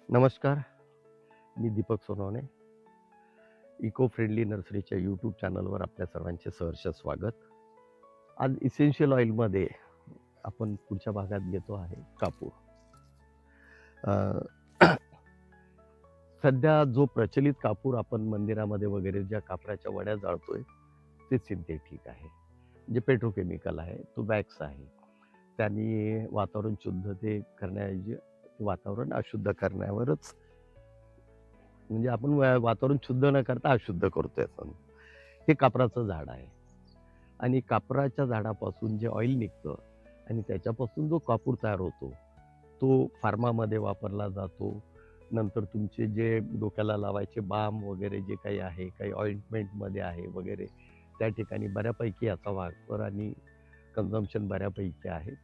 नमस्कार, मी Deepak Sonawane. Eco friendly नर्सरीच्या यूट्यूब चॅनलवर आपल्या सर्वांचे सहर्ष स्वागत. आज इसेन्शियल ऑइलमध्ये आपण पुढच्या भागात घेतो आहे कापूर. अ, सध्या जो प्रचलित कापूर आपण मंदिरामध्ये वगैरे ज्या कापराच्या वड्या जाळतोय, ते सिंथेटिक आहे. जे पेट्रोकेमिकल आहे, तो वॅक्स आहे. त्याने वातावरण शुद्ध ते करण्याऐवजी वातावरण अशुद्ध करण्यावरच म्हणजे आपण वातावरण शुद्ध न करता अशुद्ध करतोय आपण. हे कापराचं झाड आहे आणि कापराच्या झाडापासून जे ऑइल निघतं आणि त्याच्यापासून जो कापूर तयार होतो, तो फार्मामध्ये वापरला जातो. नंतर तुमचे जे डोक्याला लावायचे बाम वगैरे जे काही आहे, काही ऑइंटमेंटमध्ये आहे वगैरे, त्या ठिकाणी बऱ्यापैकी याचा वापर आणि कन्झम्पशन बऱ्यापैकी आहे.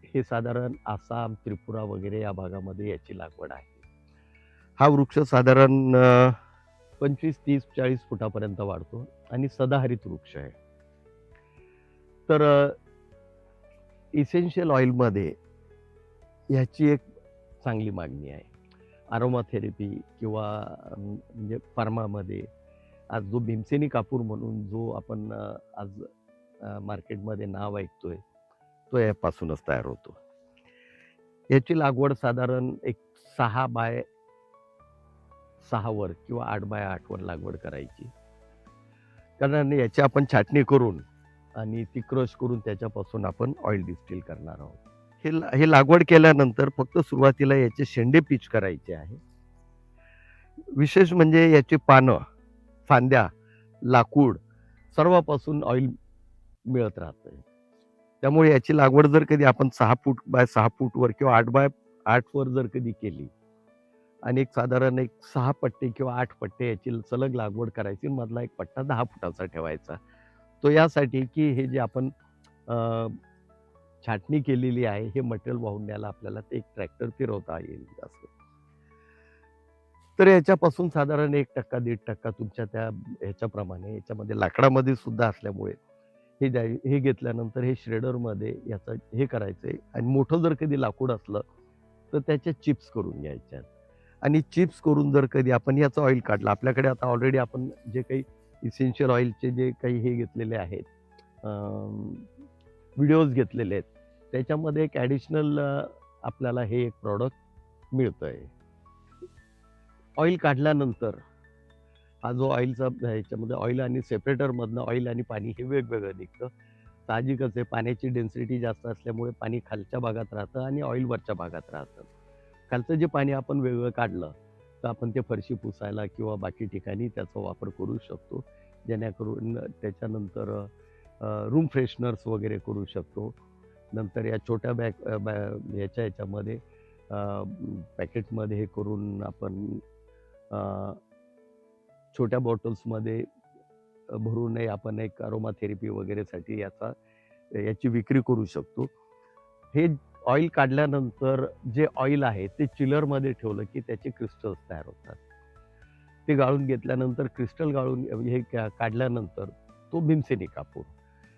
हे साधारण आसाम, त्रिपुरा वगैरे या भागामध्ये याची लागवड आहे. हा वृक्ष साधारण 25, 30, 40 फुटापर्यंत वाढतो आणि सदाहरित वृक्ष आहे. तर इसेन्शियल ऑइलमध्ये ह्याची एक चांगली मागणी आहे. अरोमा थेरपी किंवा म्हणजे फार्मामध्ये आज जो भीमसेनी कापूर म्हणून जो आपण आज मार्केटमध्ये नाव ऐकतोय, तो यापासूनच तयार होतो. याची लागवड साधारण एक 6 बाय 6 वर किंवा 8 बाय 8 वर लागवड करायची. कारण याची आपण छाटणी करून आणि ती क्रश करून त्याच्यापासून आपण ऑइल डिस्टिल करणार आहोत. हे लागवड केल्यानंतर फक्त सुरुवातीला याचे शेंडे पिच करायचे आहे. विशेष म्हणजे याची पानं, फांद्या, लाकूड सर्वापासून ऑइल मिळत राहतंय. त्यामुळे याची लागवड जर कधी आपण 6 फूट बाय 6 फूटवर किंवा 8 बाय 8 वर जर कधी केली आणि एक साधारण एक 6 पट्टे किंवा 8 पट्टे याची सलग लागवड करायची. मधला एक पट्टा 10 फुटाचा ठेवायचा. तो यासाठी की हे जे आपण अ, छाटणी केलेली आहे, हे मटेरियल वाहून न्यायला आपल्याला ते एक ट्रॅक्टर फिरवता येईल असं. तर याच्यापासून साधारण 1% 1.5% तुमच्या त्या ह्याच्याप्रमाणे याच्यामध्ये लाकडामध्ये सुद्धा असल्यामुळे हे घेतल्यानंतर हे श्रेडरमध्ये याचं हे करायचंय आणि मोठं जर कधी लाकूड असलं, तर त्याच्या चिप्स करून घ्यायच्या आणि चिप्स करून जर कधी आपण याचं ऑइल काढलं, आपल्याकडे आता ऑलरेडी आपण जे काही इसेन्शियल ऑइलचे जे काही हे घेतलेले आहेत, व्हिडिओज घेतलेले आहेत, त्याच्यामध्ये एक ॲडिशनल आपल्याला हे एक प्रॉडक्ट मिळतंय. ऑइल काढल्यानंतर हा जो ऑइलचा ह्याच्यामध्ये ऑइल आणि सेपरेटरमधनं ऑइल आणि पाणी हे वेगवेगळं निघतं. साहजिकच आहे, पाण्याची डेन्सिटी जास्त असल्यामुळे पाणी खालच्या भागात राहतं आणि ऑइल वरच्या भागात राहतं. खालचं जे पाणी आपण वेगळं काढलं, तर आपण ते फरशी पुसायला किंवा बाकी ठिकाणी त्याचा वापर करू शकतो. जेणेकरून त्याच्यानंतर रूम फ्रेशनर्स वगैरे करू शकतो. नंतर या छोट्या ह्याच्यामध्ये पॅकेटमध्ये हे करून आपण छोट्या बॉटल्समध्ये भरूनही आपण एक अरोमा थेरपी वगैरेसाठी याची विक्री करू शकतो. हे ऑइल काढल्यानंतर जे ऑइल आहे ते चिलरमध्ये ठेवलं की त्याचे क्रिस्टल्स तयार होतात. ते गाळून घेतल्यानंतर क्रिस्टल गाळून हे काढल्यानंतर तो भीमसेनी कापूर.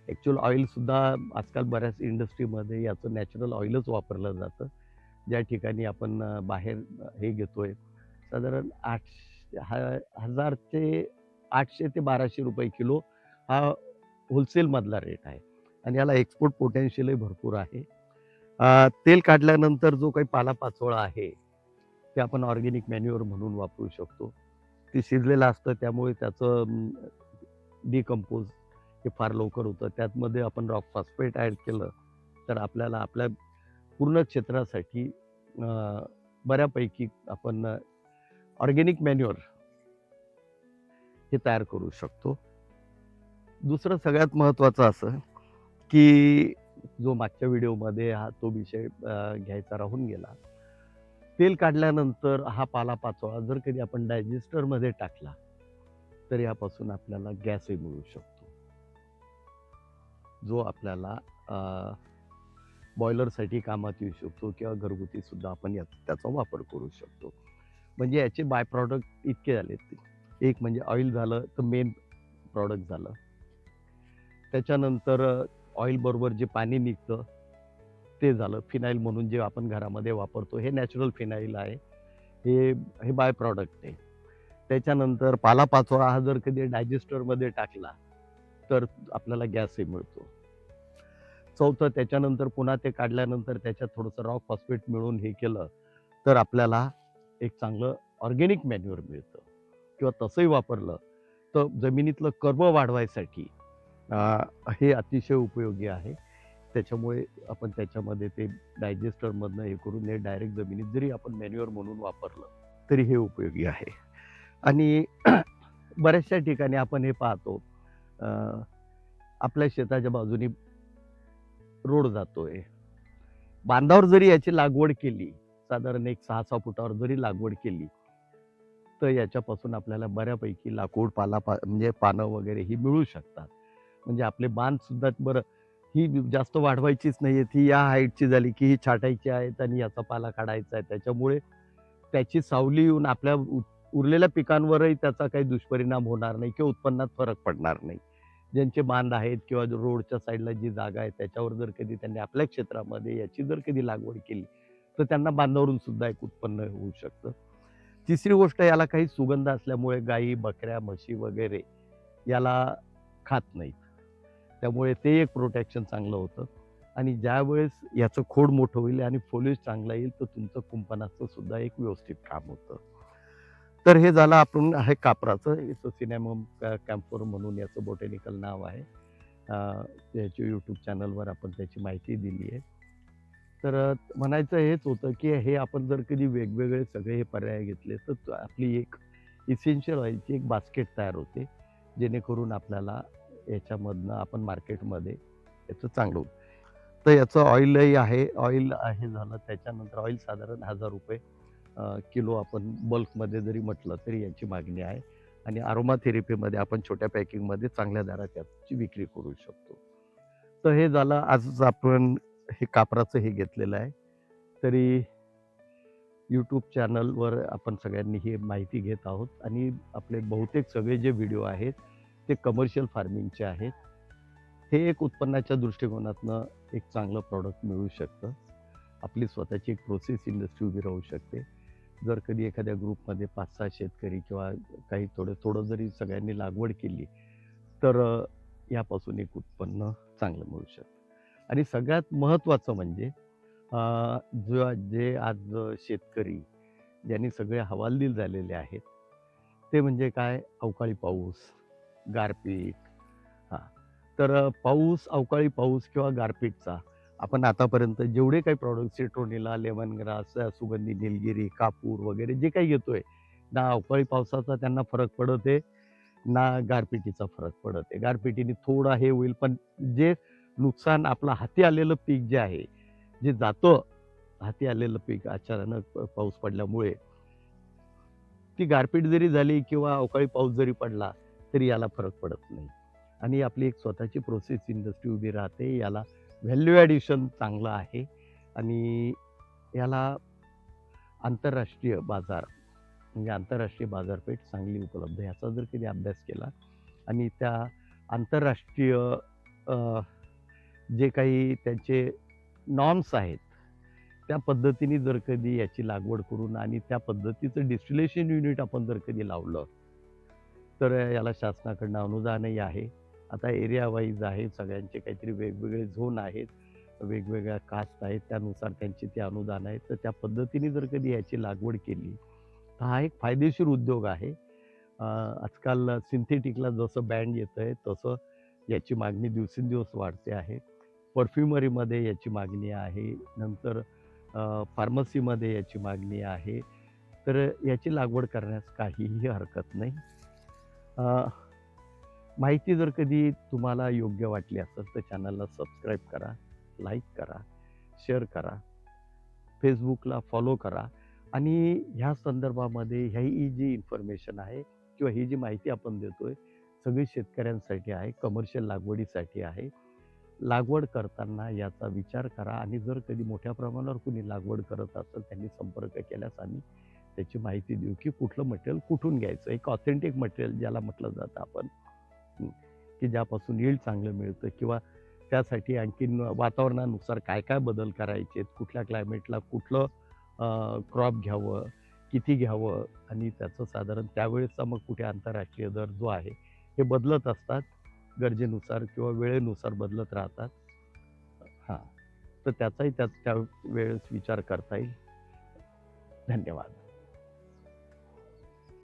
ॲक्चुअल ऑइलसुद्धा आजकाल बऱ्याच इंडस्ट्रीमध्ये याचं नॅचरल ऑइलच वापरलं जातं. ज्या ठिकाणी आपण बाहेर हे घेतोय साधारण 1000 ते 800 ते ₹1200 किलो हा होलसेलमधला रेट आहे आणि याला एक्सपोर्ट पोटेन्शियलही भरपूर आहे. तेल काढल्यानंतर जो काही पालापाचोळा आहे, ते आपण ऑर्गॅनिक मॅन्युअर म्हणून वापरू शकतो. ते शिजलेलं असतं त्यामुळे त्याचं डिकंपोज हे फार लवकर होतं. त्यामध्ये आपण रॉक फॉस्फेट ॲड केलं, तर आपल्याला आपल्या पूर्ण क्षेत्रासाठी बऱ्यापैकी आपण ऑर्गॅनिक मॅन्युअर हे तयार करू शकतो. दुसरं सगळ्यात महत्त्वाचं असं, की जो मागच्या व्हिडिओमध्ये तो विषय घ्यायचा राहून गेला. तेल काढल्यानंतर हा पालापाचोळा जर कधी आपण डायजेस्टरमध्ये टाकला, तर यापासून आपल्याला गॅसही मिळू शकतो. जो आपल्याला बॉयलरसाठी कामात येऊ शकतो किंवा घरगुतीसुद्धा आपण त्याचा वापर करू शकतो. म्हणजे याचे बाय प्रॉडक्ट इतके झालेत. एक म्हणजे ऑइल झालं, तर मेन प्रॉडक्ट झालं. त्याच्यानंतर ऑइलबरोबर जे पाणी निघतं, ते झालं. फिनाईल म्हणून जे आपण घरामध्ये वापरतो हे नॅचरल फिनाईल आहे. हे हे बाय प्रॉडक्ट आहे. त्याच्यानंतर पालापाचोळा हा जर कधी डायजेस्टरमध्ये टाकला तर आपल्याला गॅसही मिळतो. चौथं, त्याच्यानंतर पुन्हा ते काढल्यानंतर त्याच्यात थोडंसं रॉक फॉस्फेट मिळून हे केलं तर आपल्याला एक चांगलं ऑर्गॅनिक मॅन्युअर मिळतं. किंवा तसंही वापरलं तर जमिनीतलं कर्ब वाढवायसाठी हे अतिशय उपयोगी आहे. त्याच्यामुळे आपण त्याच्यामध्ये ते डायजेस्टरमधनं हे करून हे डायरेक्ट जमिनीत जरी आपण मॅन्युअर म्हणून वापरलं तरी हे उपयोगी आहे. आणि बऱ्याचशा ठिकाणी आपण हे पाहतो, आपल्या शेताच्या बाजूनी रोड जातोय. बांधावर जरी याची लागवड केली, साधारण एक 6-6 फुटावर जरी लागवड केली, तर याच्यापासून आपल्याला बऱ्यापैकी लाकूड, म्हणजे पानं वगैरे ही मिळू शकतात. म्हणजे आपले बांधसुद्धा बरं ही जास्त वाढवायचीच नाहीये, ती या हाईटची झाली की ही छाटायची आहेत आणि याचा पाला काढायचा आहे. त्याच्यामुळे त्याची सावली येऊन आपल्या उरलेल्या पिकांवरही त्याचा काही दुष्परिणाम होणार नाही किंवा उत्पन्नात फरक पडणार नाही. ज्यांचे बांध आहेत किंवा रोडच्या साईडला जी जागा आहे त्याच्यावर जर कधी त्यांनी आपल्या क्षेत्रामध्ये याची जर कधी लागवड केली, तर त्यांना बांधावरून सुद्धा एक उत्पन्न होऊ शकतं. तिसरी गोष्ट, याला काही सुगंध असल्यामुळे गायी, बकऱ्या, म्हशी वगैरे याला खात नाहीत. त्यामुळे ते एक प्रोटेक्शन चांगलं होतं. आणि ज्यावेळेस याचं खोड मोठं होईल आणि फॉलिएज चांगला येईल, तर तुमचं कुंपणाचं सुद्धा एक व्यवस्थित काम होतं. तर हे झालं आपण आहे कापराचं. याचं सिनेमम कॅम्फोर म्हणून याचं बॉटॅनिकल नाव आहे. याच्या यूट्यूब चॅनलवर आपण त्याची माहिती दिली आहे. तर म्हणायचं हेच होतं की हे आपण जर कधी वेगवेगळे सगळे हे पर्याय घेतले तर आपली एक इसेन्शियल ऑइलची एक बास्केट तयार होते, जेणेकरून आपल्याला याच्यामधनं आपण मार्केटमध्ये याचं चांगलं होतं. तर याचं ऑइलही आहे. ऑइल आहे झालं. त्याच्यानंतर ऑइल साधारण ₹1000 किलो आपण बल्कमध्ये जरी म्हटलं तरी याची मागणी आहे. आणि अरोमा थेरपीमध्ये आपण छोट्या पॅकिंगमध्ये चांगल्या दरात याची विक्री करू शकतो. तर हे झालं. आज आपण हे कापराचं हे घेतलेलं आहे. तरी यूट्यूब चॅनलवर आपण सगळ्यांनी ही माहिती घेत आहोत आणि आपले बहुतेक सगळे जे व्हिडिओ आहेत ते कमर्शियल फार्मिंगचे आहेत. हे एक उत्पन्नाच्या दृष्टिकोनातनं एक चांगलं प्रॉडक्ट मिळू शकतं. आपली स्वतःची एक प्रोसेस इंडस्ट्री उभी राहू शकते. जर कधी एखाद्या ग्रुपमध्ये 5-6 शेतकरी किंवा काही थोडं जरी सगळ्यांनी लागवड केली, तर यापासून एक उत्पन्न चांगलं मिळू शकतं. आणि सगळ्यात महत्त्वाचं म्हणजे जे आज शेतकरी ज्यांनी सगळे हवालदिल झालेले आहेत, ते म्हणजे काय, अवकाळी पाऊस, गारपीट. हां, तर पाऊस, अवकाळी पाऊस किंवा गारपीटचा आपण आतापर्यंत जेवढे काही प्रॉडक्ट सिट्रोनिला, लेमनग्रास, सुगंधी निलगिरी, कापूर वगैरे जे काही घेतोय, ना अवकाळी पावसाचा त्यांना फरक पडत आहे, ना गारपिटीचा फरक पडत आहे. गारपिटीने थोडा हे होईल, पण जे नुकसान आपलं हाती आलेलं पीक जे आहे, जे जातं, हाती आलेलं पीक अचानक पाऊस पडल्यामुळे, ती गारपीट जरी झाली किंवा अवकाळी पाऊस जरी पडला, तरी याला फरक पडत नाही. आणि आपली एक स्वतःची प्रोसेस इंडस्ट्री उभी राहते. याला व्हॅल्यू ॲडिशन चांगलं आहे आणि याला आंतरराष्ट्रीय बाजार, म्हणजे आंतरराष्ट्रीय बाजारपेठ चांगली उपलब्ध आहे. याचा जर कधी अभ्यास केला आणि त्या आंतरराष्ट्रीय जे काही त्यांचे नॉर्म्स आहेत, त्या पद्धतीने जर कधी याची लागवड करून आणि त्या पद्धतीचं डिस्टिलेशन युनिट आपण जर कधी लावलं, तर याला शासनाकडनं अनुदानही आहे. आता एरिया वाईज आहे, सगळ्यांचे काहीतरी वेगवेगळे झोन आहेत, वेगवेगळ्या कास्ट आहेत, त्यानुसार त्यांची ते अनुदान आहे. तर त्या पद्धतीने जर कधी याची लागवड केली, तर हा एक फायदेशीर उद्योग आहे. आजकाल सिंथेटिकला जसं बँड येतंय, तसं याची मागणी दिवसेंदिवस वाढते आहे. परफ्युमरीमध्ये याची मागणी आहे. नंतर फार्मसीमध्ये याची मागणी आहे. तर याची लागवड करण्यास काहीही हरकत नाही. माहिती जर कधी तुम्हाला योग्य वाटली असेल, तर चॅनलला सबस्क्राईब करा, लाईक करा, शेअर करा, फेसबुकला फॉलो करा. आणि ह्या संदर्भामध्ये ही जी इन्फॉर्मेशन आहे किंवा ही जी माहिती आपण देतोय, सगळी शेतकऱ्यांसाठी आहे, कमर्शियल लागवडीसाठी आहे. लागवड करताना याचा विचार करा आणि जर कधी मोठ्या प्रमाणावर कुणी लागवड करत असेल, त्यांनी संपर्क केल्यास आम्ही त्याची माहिती देऊ की कुठलं मटेरियल कुठून घ्यायचं. एक ऑथेंटिक मटेरियल ज्याला म्हटलं जातं आपण, की ज्यापासून यील्ड चांगलं मिळतं किंवा त्यासाठी आणखीन वातावरणानुसार काय-काय बदल करायचेत, कुठल्या क्लायमेटला कुठलं क्रॉप घ्यावं, किती घ्यावं आणि त्याचं साधारण त्यावेळेसचा मग कुठे आंतरराष्ट्रीय दर जो आहे, हे बदलत असतात. गरजेनुसार किंवा वेळेनुसार बदलत राहतात. हां, तर त्याचाही त्या त्यावेळेस विचार करता येईल. धन्यवाद.